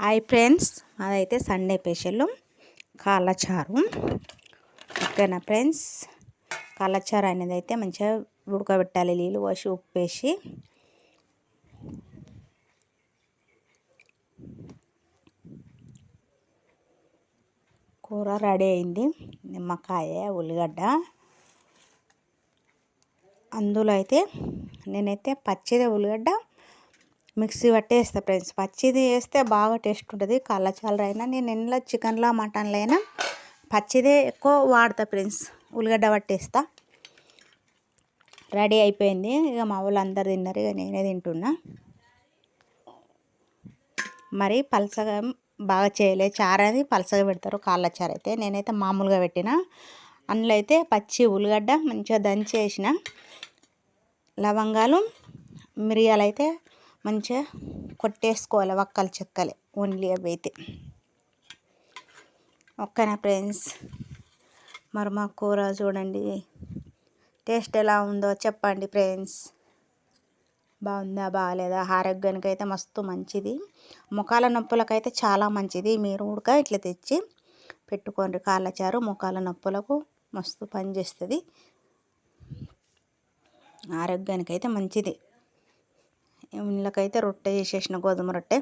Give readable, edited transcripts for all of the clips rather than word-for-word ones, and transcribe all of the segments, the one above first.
Hi friends, అదైతే Sunday special కాళ్ళచారు. ఓకేనా friends, కాళ్ళచారు అనేది అయితే మంచిగా ఉడకబెట్టాలి. నీళ్ళు పోసి ఉప్పు వేసి కూర రెడీ అయింది. నిమ్మకాయ, ఉల్లిగడ్డ, అందులో అయితే నేనైతే పచ్చిదే ఉల్లిగడ్డ మిక్సీ పట్టేస్తా ఫ్రెండ్స్. పచ్చిది వేస్తే బాగా టేస్ట్ ఉంటుంది. కాళ్ళచారు అయినా నేను ఇంట్లో చికెన్లో మటన్లో అయినా పచ్చిదే ఎక్కువ వాడతా ఫ్రెండ్స్. ఉల్లిగడ్డ పట్టేస్తా. రెడీ అయిపోయింది. ఇక మా వాళ్ళు అందరు తిన్నారు, ఇక నేనే తింటున్నా. మరి పలసగా బాగా చేయలే, చారు అనేది పలసగా పెడతారు. కాళ్ళచారు అయితే నేనైతే మామూలుగా పెట్టిన. అందులో అయితే పచ్చి ఉల్లిగడ్డ మంచిగా దంచేసిన, లవంగాలు, మిరియాలు అయితే మంచిగా కొట్టేసుకోవాలి. వక్కలు చెక్కలే ఓన్లీ అవి అయితే. ఓకేనా ఫ్రెండ్స్, మరి మా కూర చూడండి టేస్ట్ ఎలా ఉందో చెప్పండి ఫ్రెండ్స్. బాగుందా బాగాలేదా? ఆరోగ్యానికి అయితే మస్తు మంచిది. ముఖాల నొప్పులకైతే చాలా మంచిది. మీరు కూడా ఇట్లా తెచ్చి పెట్టుకోండి. కాళ్ళచారు ముఖాల నొప్పులకు మస్తు పనిచేస్తుంది. ఆరోగ్యానికి అయితే మంచిది. ఇళ్ళకైతే రొట్టె చేసేసిన, గోధుమ రొట్టె.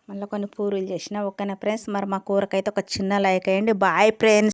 మళ్ళీ కొన్ని పూరీలు చేసిన. ఓకేనా ఫ్రెండ్స్, మరి మా కూరకైతే ఒక చిన్న లైక్ వేయండి. Bye friends.